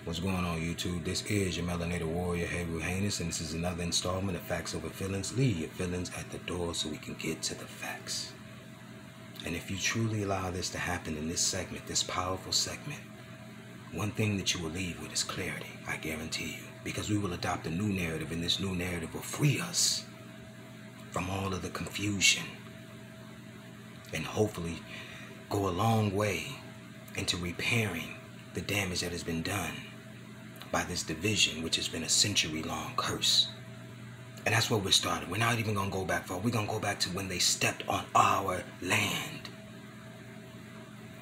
What's going on, YouTube? This is your Melanated Warrior, Heru Heinous, and this is another installment of Facts Over Feelings. Leave your feelings at the door so we can get to the facts. And if you truly allow this to happen in this segment, this powerful segment, one thing that you will leave with is clarity, I guarantee you. Because we will adopt a new narrative, and this new narrative will free us from all of the confusion and hopefully go a long way into repairing the damage that has been done by this division, which has been a century-long curse. And that's where we're starting. We're not even going to go back far. We're going to go back to when they stepped on our land.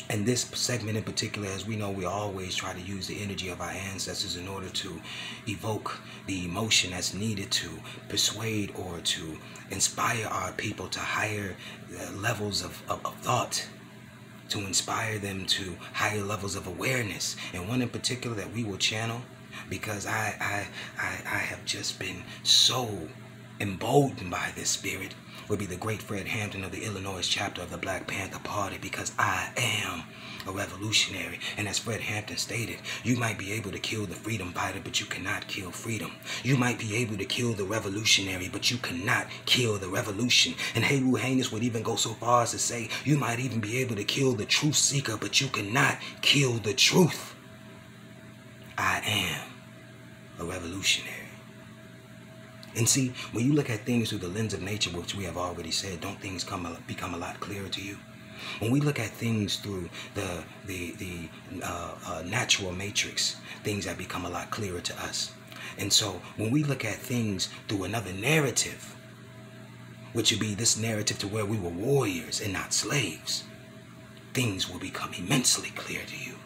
And this segment in particular, as we know, we always try to use the energy of our ancestors in order to evoke the emotion that's needed to persuade or to inspire our people to higher levels of thought, to inspire them to higher levels of awareness. And one in particular that we will channel, because I have just been so emboldened by this spirit, would be the great Fred Hampton of the Illinois chapter of the Black Panther Party, because I am a revolutionary. And as Fred Hampton stated, you might be able to kill the freedom fighter, but you cannot kill freedom. You might be able to kill the revolutionary, but you cannot kill the revolution. And Heru Heinous would even go so far as to say, you might even be able to kill the truth seeker, but you cannot kill the truth. I am a revolutionary. And see, when you look at things through the lens of nature, which we have already said, don't things become a lot clearer to you? When we look at things through the natural matrix, things have become a lot clearer to us. And so when we look at things through another narrative, which would be this narrative to where we were warriors and not slaves, things will become immensely clear to you.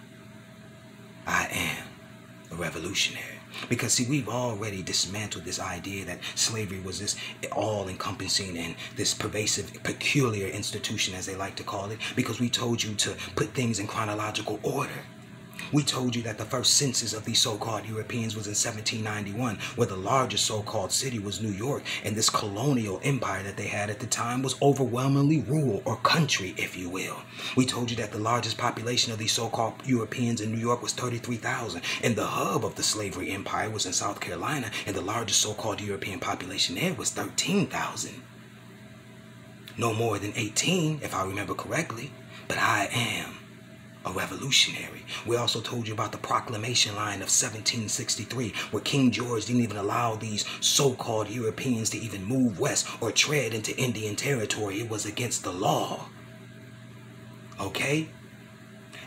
I am a revolutionary. Because, see, we've already dismantled this idea that slavery was this all-encompassing and this pervasive, peculiar institution, as they like to call it, because we told you to put things in chronological order. We told you that the first census of these so-called Europeans was in 1791, where the largest so-called city was New York, and this colonial empire that they had at the time was overwhelmingly rural, or country, if you will. We told you that the largest population of these so-called Europeans in New York was 33,000, and the hub of the slavery empire was in South Carolina, and the largest so-called European population there was 13,000. No more than 18, if I remember correctly, but I am a revolutionary. We also told you about the proclamation line of 1763, where King George didn't even allow these so-called Europeans to even move west or tread into Indian territory. It was against the law. Okay?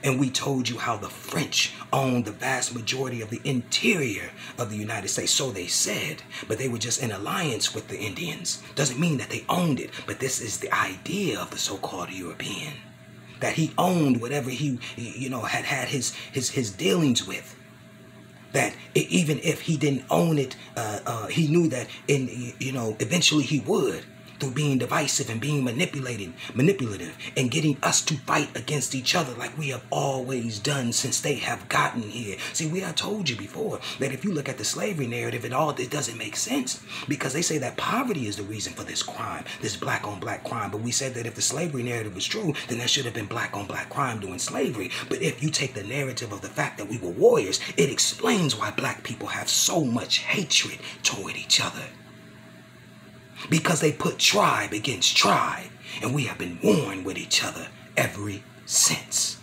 And we told you how the French owned the vast majority of the interior of the United States. So they said, but they were just in alliance with the Indians. Doesn't mean that they owned it, but this is the idea of the so-called European, that he owned whatever he had his dealings with. That even if he didn't own it, he knew that eventually he would, through being divisive and being manipulative and getting us to fight against each other like we have always done since they have gotten here. See, we have told you before that if you look at the slavery narrative and all, it doesn't make sense, because they say that poverty is the reason for this crime, this black on black crime. But we said that if the slavery narrative was true, then there should have been black on black crime during slavery. But if you take the narrative of the fact that we were warriors, it explains why black people have so much hatred toward each other. Because they put tribe against tribe, and we have been warring with each other ever since.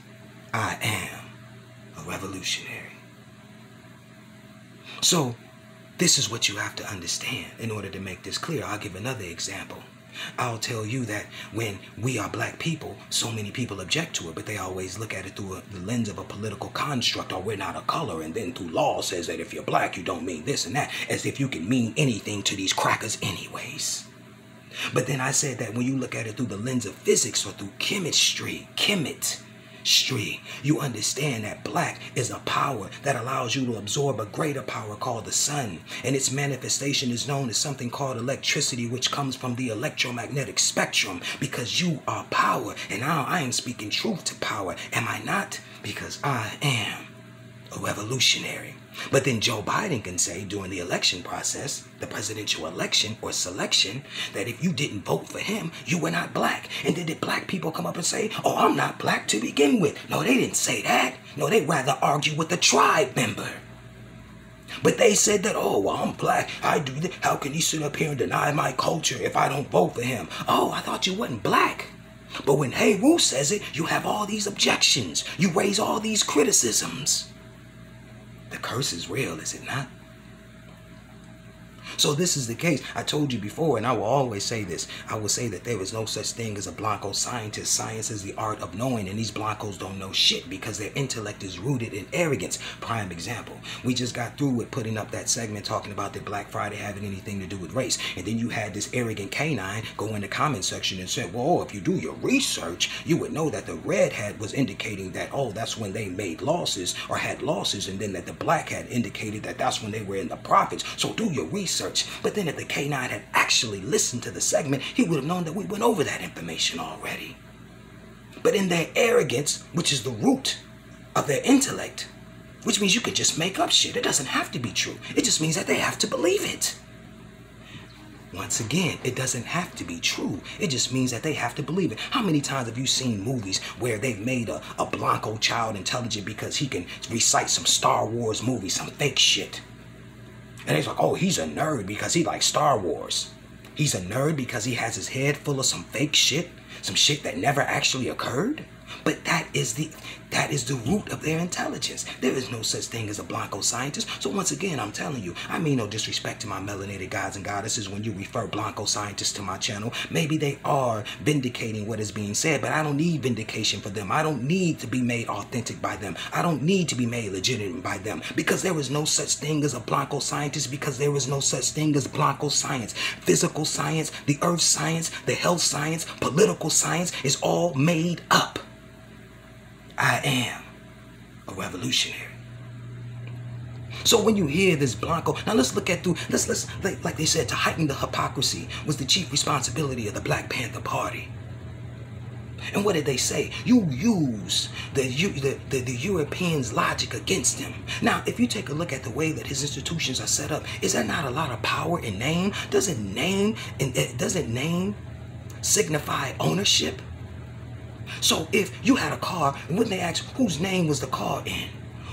I am a revolutionary. So this is what you have to understand in order to make this clear. I'll give another example. I'll tell you that when we are black people, so many people object to it, but they always look at it through the lens of a political construct, or we're not a color, and then through law says that if you're black, you don't mean this and that, as if you can mean anything to these crackers anyways. But then I said that when you look at it through the lens of physics, or through chemistry, you understand that black is a power that allows you to absorb a greater power called the sun. And its manifestation is known as something called electricity, which comes from the electromagnetic spectrum, because you are power. And now I am speaking truth to power. Am I not? Because I am a revolutionary. But then Joe Biden can say during the election process, the presidential election or selection, that if you didn't vote for him, you were not black. And then did black people come up and say, oh, I'm not black to begin with? No, they didn't say that. No, they'd rather argue with the tribe member. But they said that, oh, well, I'm black. I do this. How can he sit up here and deny my culture if I don't vote for him? Oh, I thought you wasn't black. But when Heru says it, you have all these objections. You raise all these criticisms. The curse is real, is it not? So this is the case. I told you before, and I will always say this. I will say that there is no such thing as a Blanco scientist. Science is the art of knowing, and these Blancos don't know shit because their intellect is rooted in arrogance. Prime example. We just got through with putting up that segment talking about that Black Friday having anything to do with race. And then you had this arrogant canine go in the comment section and said, well, if you do your research, you would know that the red hat was indicating that, oh, that's when they made losses or had losses, and then that the black hat indicated that that's when they were in the profits. So do your research. But then if the K9 had actually listened to the segment, he would have known that we went over that information already. But in their arrogance, which is the root of their intellect, which means you could just make up shit. It doesn't have to be true. It just means that they have to believe it. Once again, it doesn't have to be true. It just means that they have to believe it. How many times have you seen movies where they've made a Blanco child intelligent because he can recite some Star Wars movie, some fake shit? And it's like, oh, he's a nerd because he likes Star Wars. He's a nerd because he has his head full of some fake shit, some shit that never actually occurred. But that is the root of their intelligence. There is no such thing as a Blanco scientist. So once again, I'm telling you, I mean no disrespect to my melanated gods and goddesses when you refer Blanco scientists to my channel. Maybe they are vindicating what is being said, but I don't need vindication for them. I don't need to be made authentic by them. I don't need to be made legitimate by them, because there is no such thing as a Blanco scientist, because there is no such thing as Blanco science. Physical science, the earth science, the health science, political science is all made up. I am a revolutionary. So when you hear this Blanco, now let's look at through, let's like they said, to heighten the hypocrisy was the chief responsibility of the Black Panther Party. And what did they say? You use the Europeans' logic against him. Now, if you take a look at the way that his institutions are set up, is there not a lot of power in name? Doesn't name signify ownership? So if you had a car, and when they asked whose name was the car in,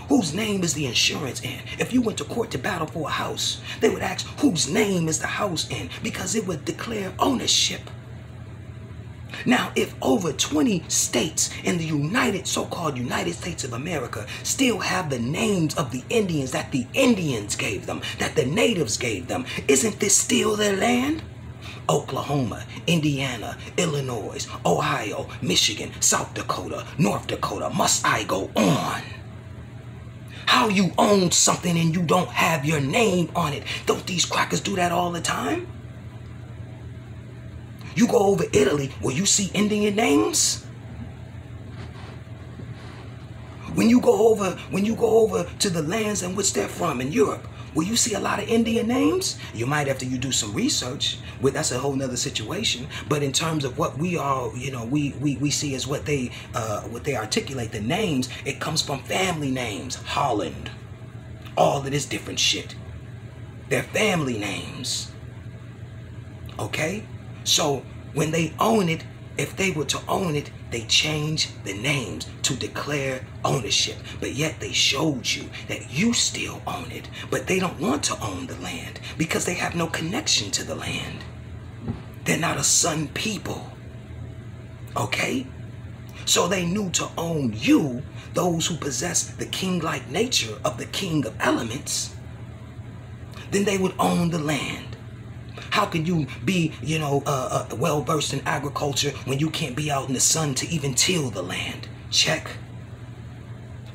whose name is the insurance in, if you went to court to battle for a house, they would ask whose name is the house in, because it would declare ownership. Now, if over 20 states in the so-called United States of America still have the names of the Indians that the Indians gave them, that the natives gave them, isn't this still their land? Oklahoma, Indiana, Illinois, Ohio, Michigan, South Dakota, North Dakota, must I go on? How you own something and you don't have your name on it? Don't these crackers do that all the time? You go over Italy where you see Indian names? When you go over to the lands in which they're from in Europe, will you see a lot of Indian names? You might after you do some research. That's a whole nother situation. But in terms of what we are, we see as what they articulate, the names, it comes from family names. Holland, all of this different shit. They're family names. Okay? So when they own it, if they were to own it, they change the names to declare ownership. But yet they showed you that you still own it. But they don't want to own the land because they have no connection to the land. They're not a Sun people. Okay? So they knew to own you, those who possess the king-like nature of the king of elements, then they would own the land. How can you be, well-versed in agriculture when you can't be out in the sun to even till the land? Check.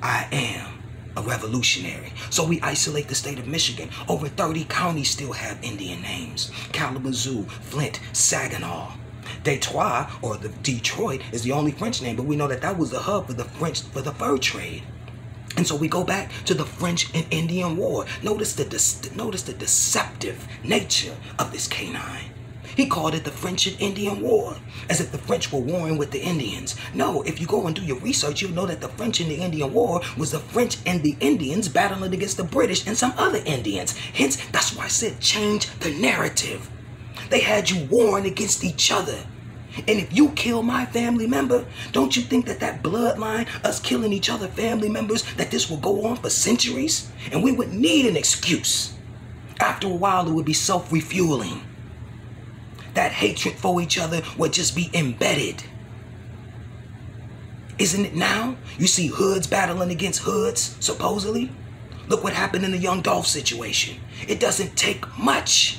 I am a revolutionary. So we isolate the state of Michigan. Over 30 counties still have Indian names. Kalamazoo, Flint, Saginaw. Detroit, or the Detroit, is the only French name, but we know that that was the hub for the fur trade. And so we go back to the French and Indian War. Notice the deceptive nature of this canine. He called it the French and Indian War, as if the French were warring with the Indians. No, if you go and do your research, you'll know that the French and the Indian War was the French and the Indians battling against the British and some other Indians. Hence, that's why I said change the narrative. They had you warring against each other. And if you kill my family member, don't you think that that bloodline, us killing each other family members, that this will go on for centuries? And we would need an excuse. After a while, it would be self-refueling. That hatred for each other would just be embedded. Isn't it now? You see hoods battling against hoods, supposedly. Look what happened in the Young Dolph situation. It doesn't take much.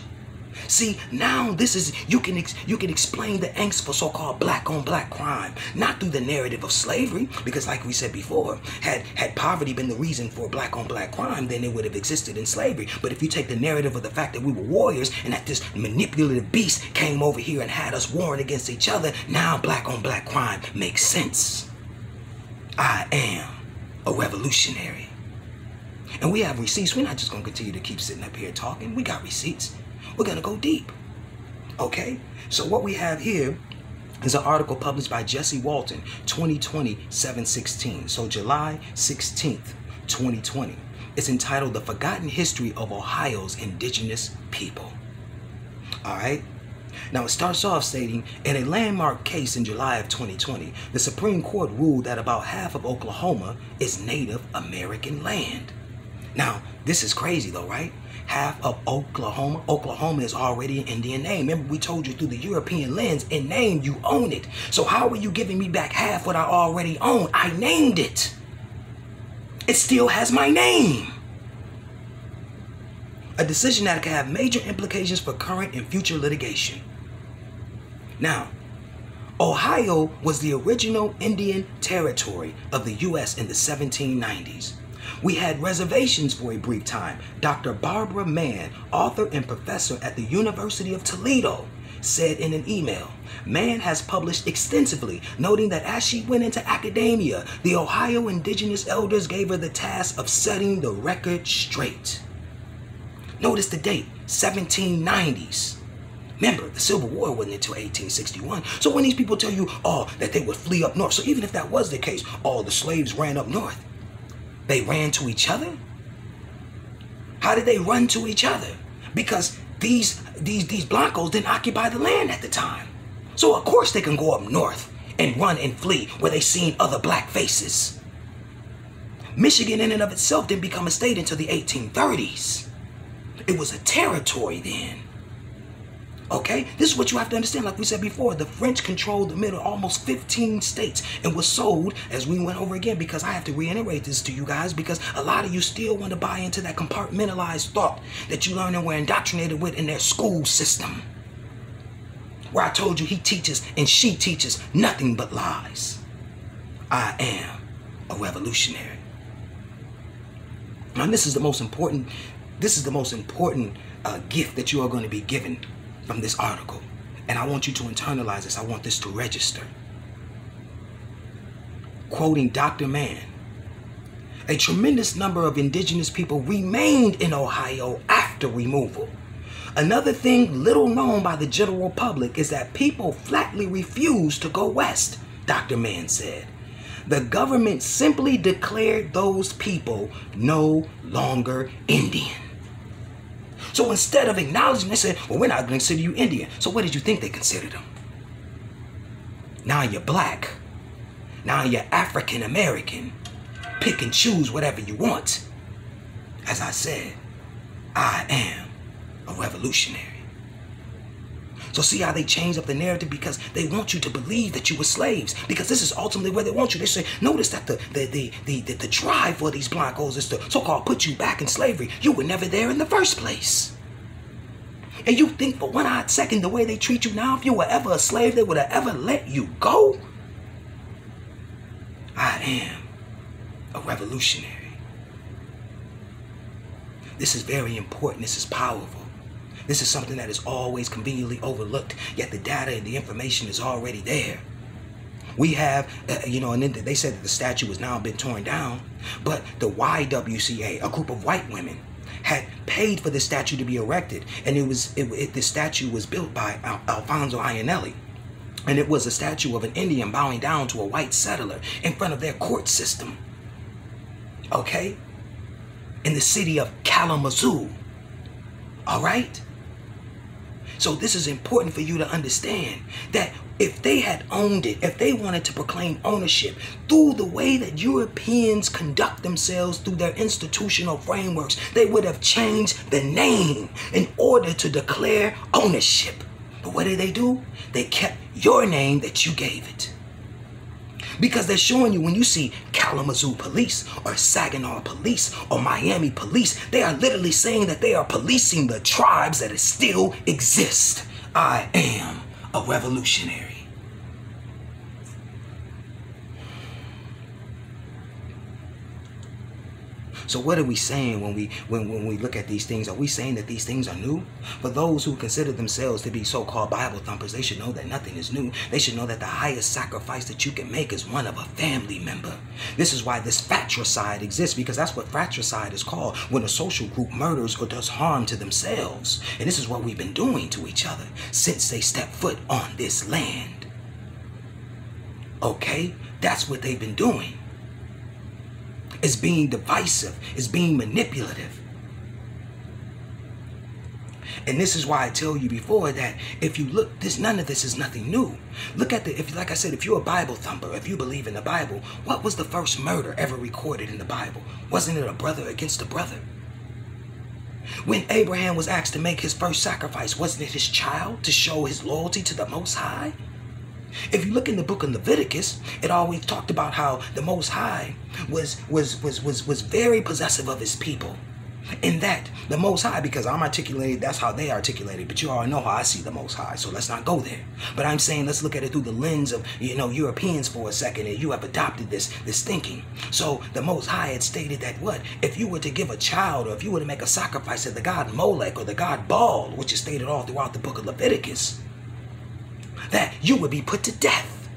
See, now this is, you can explain the angst for so-called black on black crime, not through the narrative of slavery, because like we said before, had poverty been the reason for black on black crime, then it would have existed in slavery. But if you take the narrative of the fact that we were warriors and that this manipulative beast came over here and had us warring against each other, now black on black crime makes sense. I am a revolutionary. And we have receipts. We're not just going to continue to keep sitting up here talking. We got receipts. We're going to go deep. Okay? So what we have here is an article published by Jesse Walton, 2020, 7/16. So July 16th, 2020. It's entitled The Forgotten History of Ohio's Indigenous People. All right? Now, it starts off stating, in a landmark case in July of 2020, the Supreme Court ruled that about half of Oklahoma is Native American land. Now, this is crazy though, right? Half of Oklahoma. Oklahoma is already an Indian name. Remember, we told you through the European lens, in name, you own it. So how are you giving me back half what I already own? I named it. It still has my name. A decision that can have major implications for current and future litigation. Now, Ohio was the original Indian territory of the U.S. in the 1790s. We had reservations for a brief time. Dr. Barbara Mann, author and professor at the University of Toledo, said in an email, Mann has published extensively, noting that as she went into academia, the Ohio indigenous elders gave her the task of setting the record straight. Notice the date, 1790s. Remember, the Civil War wasn't until 1861. So when these people tell you, oh, that they would flee up north, so even if that was the case, oh, the slaves ran up north. They ran to each other? How did they run to each other? Because these Blancos didn't occupy the land at the time. So of course they can go up north and run and flee where they seen other black faces. Michigan in and of itself didn't become a state until the 1830s. It was a territory then. Okay, this is what you have to understand. Like we said before, the French controlled the middle, almost 15 states, and was sold, as we went over again, because I have to reiterate this to you guys, because a lot of you still want to buy into that compartmentalized thought that you learn and were indoctrinated with in their school system, where I told you he teaches and she teaches nothing but lies. I am a revolutionary. And this is the most important, gift that you are going to be given from this article. And I want you to internalize this. I want this to register. Quoting Dr. Mann, a tremendous number of indigenous people remained in Ohio after removal. Another thing little known by the general public is that people flatly refused to go west, Dr. Mann said. The government simply declared those people no longer Indian. So instead of acknowledging, they said, well, we're not going to consider you Indian. So what did you think they considered them? Now you're black. Now you're African American. Pick and choose whatever you want. As I said, I am a revolutionary. So see how they change up the narrative, because they want you to believe that you were slaves, because this is ultimately where they want you. They say, notice that the drive for these Blancos is to so-called put you back in slavery. You were never there in the first place. And you think for one odd second the way they treat you now, if you were ever a slave, they would have ever let you go? I am a revolutionary. This is very important. This is powerful. This is something that is always conveniently overlooked, yet the data and the information is already there. We have, and then they said that the statue has now been torn down, but the YWCA, a group of white women, had paid for the statue to be erected, and the statue was built by Alfonso Ionelli, and it was a statue of an Indian bowing down to a white settler in front of their court system, okay, in the city of Kalamazoo, all right? So this is important for you to understand that if they had owned it, if they wanted to proclaim ownership through the way that Europeans conduct themselves through their institutional frameworks, they would have changed the name in order to declare ownership. But what did they do? They kept your name that you gave it. Because they're showing you, when you see Kalamazoo Police or Saginaw Police or Miami Police, they are literally saying that they are policing the tribes that still exist. I am a revolutionary. So what are we saying when we look at these things? Are we saying that these things are new? For those who consider themselves to be so-called Bible thumpers, they should know that nothing is new. They should know that the highest sacrifice that you can make is one of a family member. This is why this fratricide exists, because that's what fratricide is called, when a social group murders or does harm to themselves. And this is what we've been doing to each other since they stepped foot on this land. Okay? That's what they've been doing. It's being divisive. It's being manipulative. And this is why I tell you before that if you look, none of this is nothing new. Look at like I said, if you're a Bible thumper, if you believe in the Bible, what was the first murder ever recorded in the Bible? Wasn't it a brother against a brother? When Abraham was asked to make his first sacrifice, wasn't it his child to show his loyalty to the Most High? If you look in the book of Leviticus, it always talked about how the Most High was very possessive of his people. In that, the Most High, because I'm articulated, that's how they articulated, but you all know how I see the Most High, so let's not go there. But I'm saying let's look at it through the lens of, Europeans for a second, and you have adopted this thinking. So the Most High had stated that what? If you were to give a child, or if you were to make a sacrifice to the god Molech or the god Baal, which is stated all throughout the book of Leviticus, that you would be put to death,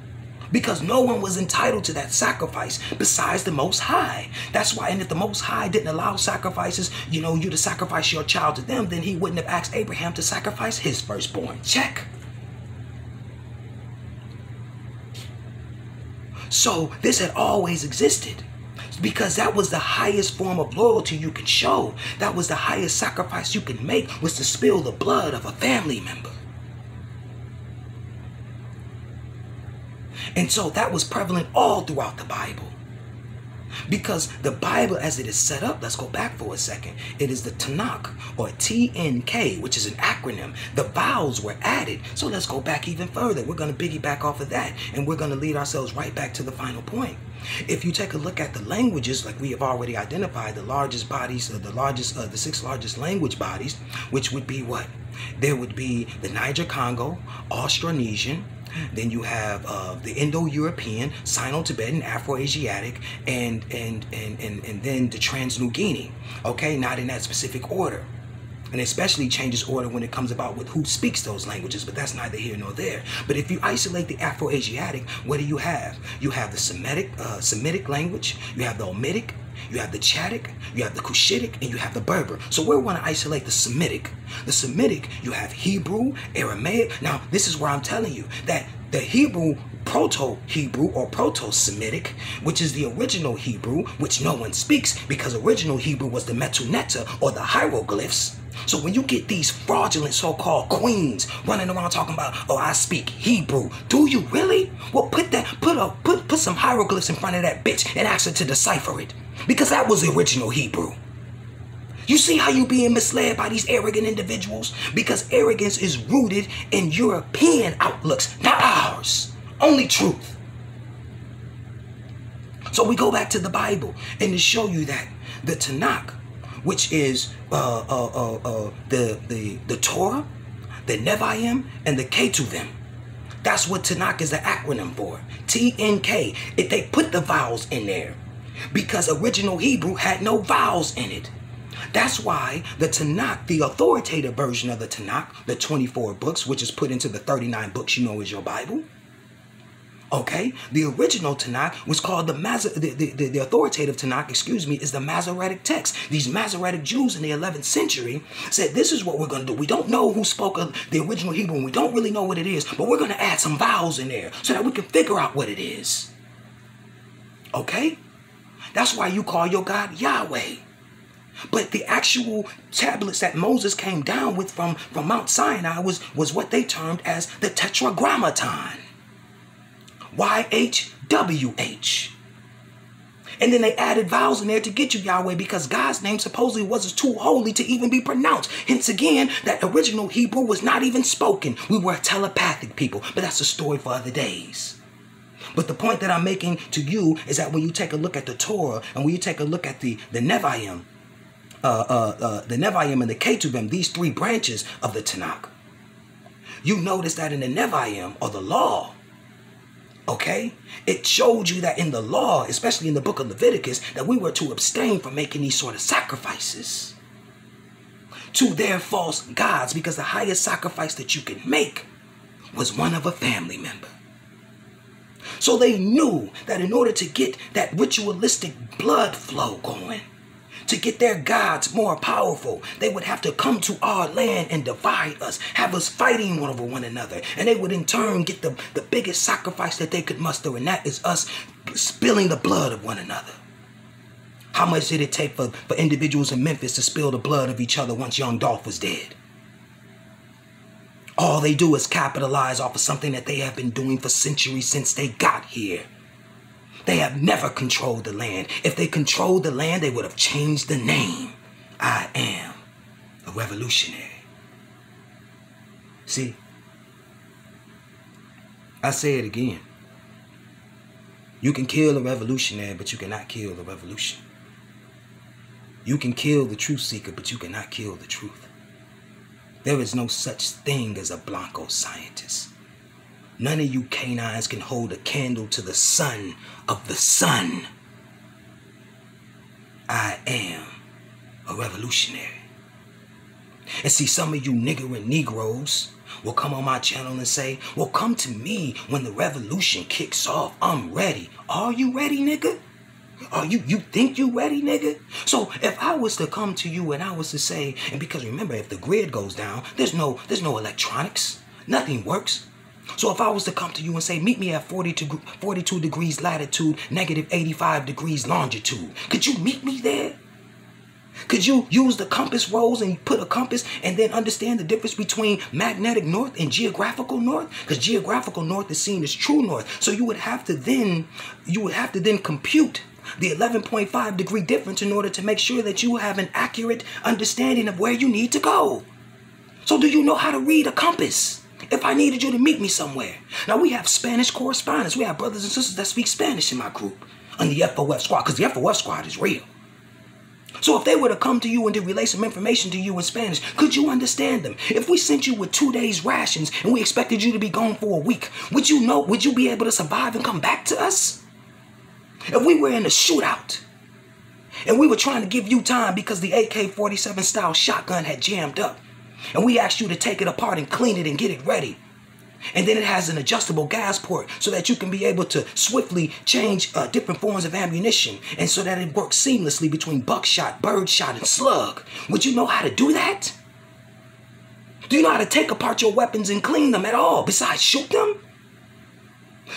because no one was entitled to that sacrifice besides the Most High. That's why, and if the Most High didn't allow sacrifices, you to sacrifice your child to them, then he wouldn't have asked Abraham to sacrifice his firstborn. Check. So this had always existed, because that was the highest form of loyalty you can show. That was the highest sacrifice you can make, was to spill the blood of a family member. And so that was prevalent all throughout the Bible. Because the Bible, as it is set up, let's go back for a second. It is the Tanakh, or TNK, which is an acronym. The vowels were added. So let's go back even further. We're going to piggyback off of that, and we're going to lead ourselves right back to the final point. If you take a look at the languages, like we have already identified, the largest bodies, the 6 largest language bodies, which would be what? There would be the Niger-Congo, Austronesian. Then you have the Indo-European, Sino-Tibetan, Afro-Asiatic, and then the Trans-New Guinea. Okay, not in that specific order. And especially changes order when it comes about with who speaks those languages, but that's neither here nor there. But if you isolate the Afro-Asiatic, what do you have? You have the Semitic language, you have the Omitic, you have the Chadic, you have the Cushitic, and you have the Berber. So we want to isolate the Semitic. The Semitic, you have Hebrew, Aramaic. Now, this is where I'm telling you that the Hebrew, Proto-Hebrew or Proto-Semitic, which is the original Hebrew, which no one speaks, because original Hebrew was the Metuneta or the hieroglyphs. So when you get these fraudulent so-called queens running around talking about, oh, I speak Hebrew, do you really? Well, put some hieroglyphs in front of that bitch and ask her to decipher it, because that was the original Hebrew. You see how you being misled by these arrogant individuals? Because arrogance is rooted in European outlooks, not ours. Only truth. So we go back to the Bible, and to show you that the Tanakh, which is the Torah, the Nevi'im, and the Ketuvim. That's what Tanakh is the acronym for. TNK. They put the vowels in there because original Hebrew had no vowels in it. That's why the Tanakh, the authoritative version of the Tanakh, the 24 books, which is put into the 39 books you know is your Bible. Okay, the original Tanakh was called the authoritative Tanakh, is the Masoretic text. These Masoretic Jews in the 11th century said, this is what we're going to do. We don't know who spoke the original Hebrew, and we don't really know what it is, but we're going to add some vowels in there so that we can figure out what it is. Okay? That's why you call your God Yahweh. But the actual tablets that Moses came down with from Mount Sinai was what they termed as the Tetragrammaton. YHWH. And then they added vowels in there to get you Yahweh, because God's name supposedly wasn't too holy to even be pronounced. Hence again, that original Hebrew was not even spoken. We were a telepathic people, but that's a story for other days. But the point that I'm making to you is that when you take a look at the Torah and when you take a look at the Nevi'im, the Nevi'im and the Ketuvim, these three branches of the Tanakh, you notice that in the Nevi'im, or the law, okay, it showed you that in the law, especially in the book of Leviticus, that we were to abstain from making these sort of sacrifices to their false gods, because the highest sacrifice that you can make was one of a family member. So they knew that in order to get that ritualistic blood flow going, to get their gods more powerful, they would have to come to our land and divide us, have us fighting one over one another. And they would in turn get the biggest sacrifice that they could muster, and that is us spilling the blood of one another. How much did it take for individuals in Memphis to spill the blood of each other once young Dolph was dead? All they do is capitalize off of something that they have been doing for centuries since they got here. They have never controlled the land. If they controlled the land, they would have changed the name. I am a revolutionary. See, I say it again. You can kill a revolutionary, but you cannot kill the revolution. You can kill the truth seeker, but you cannot kill the truth. There is no such thing as a Blanco scientist. None of you canines can hold a candle to the sun of the sun. I am a revolutionary. And see, some of you nigger and Negroes will come on my channel and say, well, come to me when the revolution kicks off. I'm ready. Are you ready, nigga? Are you think you ready, nigga? So if I was to come to you and I was to say, and because remember, if the grid goes down, there's no electronics. Nothing works. So if I was to come to you and say, meet me at 42 degrees latitude, negative 85 degrees longitude, could you meet me there? Could you use the compass rose and put a compass and then understand the difference between magnetic north and geographical north? Because geographical north is seen as true north. So you would have to then compute the 11.5 degree difference in order to make sure that you have an accurate understanding of where you need to go. So do you know how to read a compass? If I needed you to meet me somewhere. Now we have Spanish correspondents. We have brothers and sisters that speak Spanish in my group on the FOF squad, because the FOF squad is real. So if they were to come to you and to relay some information to you in Spanish, could you understand them? If we sent you with 2 days rations and we expected you to be gone for a week, would you be able to survive and come back to us? If we were in a shootout and we were trying to give you time because the AK-47 style shotgun had jammed up, and we asked you to take it apart and clean it and get it ready, and then it has an adjustable gas port so that you can be able to swiftly change different forms of ammunition, and so that it works seamlessly between buckshot, birdshot, and slug, would you know how to do that? Do you know how to take apart your weapons and clean them at all, besides shoot them?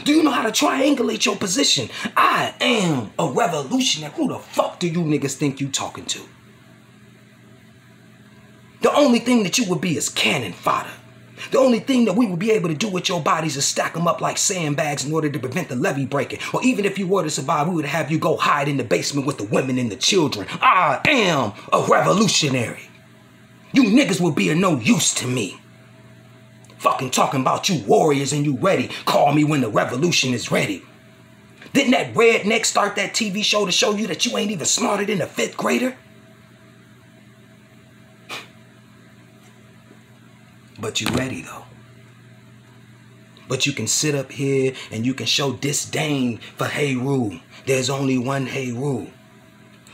Do you know how to triangulate your position? I am a revolutionary. Who the fuck do you niggas think you talking to? The only thing that you would be is cannon fodder. The only thing that we would be able to do with your bodies is stack them up like sandbags in order to prevent the levee breaking. Or even if you were to survive, we would have you go hide in the basement with the women and the children. I am a revolutionary. You niggas would be of no use to me. Fucking talking about you warriors and you ready. Call me when the revolution is ready. Didn't that redneck start that TV show to show you that you ain't even smarter than a 5th grader? But you ready though. But you can sit up here and you can show disdain for Heru. There's only one Heru.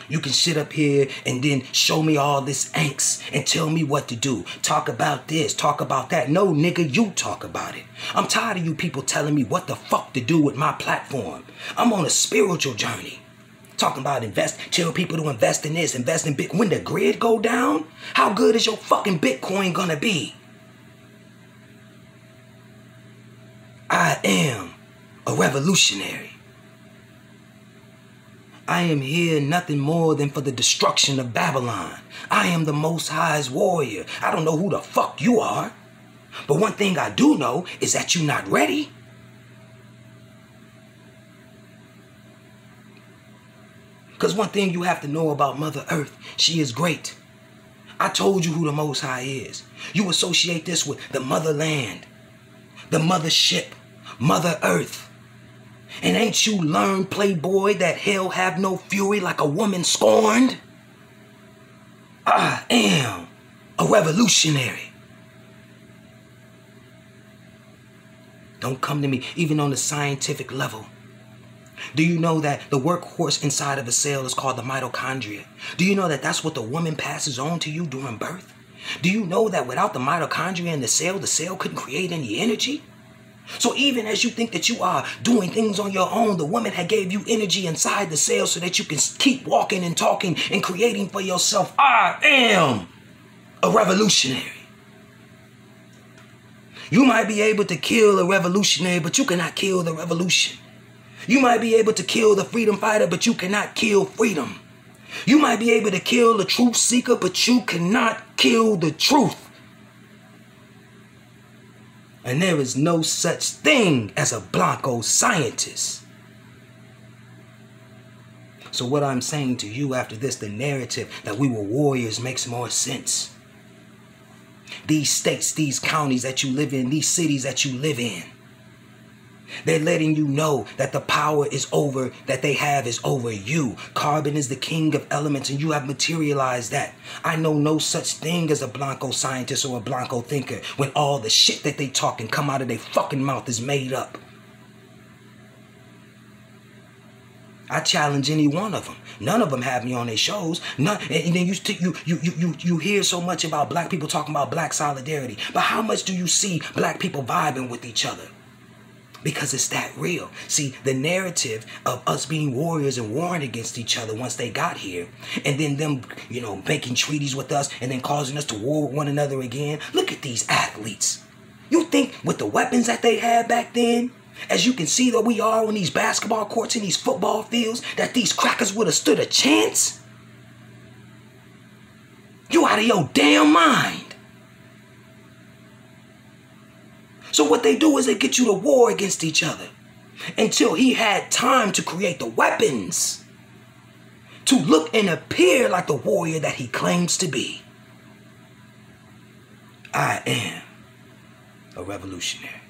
You can sit up here and then show me all this angst and tell me what to do. Talk about this, talk about that. No, nigga, you talk about it. I'm tired of you people telling me what the fuck to do with my platform. I'm on a spiritual journey. Talking about tell people to invest in this, invest in Bitcoin. When the grid go down, how good is your fucking Bitcoin gonna be? I am a revolutionary. I am here nothing more than for the destruction of Babylon. I am the Most High's warrior. I don't know who the fuck you are. But one thing I do know is that you're not ready. Because one thing you have to know about Mother Earth, she is great. I told you who the Most High is. You associate this with the motherland, the mothership, Mother Earth. And ain't you learned, playboy, that hell have no fury like a woman scorned? I am a revolutionary. Don't come to me, even on the scientific level. Do you know that the workhorse inside of a cell is called the mitochondria? Do you know that that's what the woman passes on to you during birth? Do you know that without the mitochondria in the cell couldn't create any energy? So even as you think that you are doing things on your own, the woman had gave you energy inside the cell so that you can keep walking and talking and creating for yourself. I am a revolutionary. You might be able to kill a revolutionary, but you cannot kill the revolution. You might be able to kill the freedom fighter, but you cannot kill freedom. You might be able to kill the truth seeker, but you cannot kill the truth. And there is no such thing as a Blanco scientist. So what I'm saying to you after this, the narrative that we were warriors makes more sense. These states, these counties that you live in, these cities that you live in, they're letting you know that the power is over, that they have is over you. Carbon is the king of elements, and you have materialized that. I know no such thing as a Blanco scientist or a Blanco thinker when all the shit that they talk and come out of their fucking mouth is made up. I challenge any one of them. None of them have me on their shows. None, and then you hear so much about black people talking about black solidarity. But how much do you see black people vibing with each other? Because it's that real. See, the narrative of us being warriors and warring against each other once they got here, and then them, making treaties with us and then causing us to war with one another again. Look at these athletes. You think with the weapons that they had back then, as you can see that we are on these basketball courts and these football fields, that these crackers would have stood a chance? You out of your damn mind. So what they do is they get you to war against each other until he had time to create the weapons to look and appear like the warrior that he claims to be. I am a revolutionary.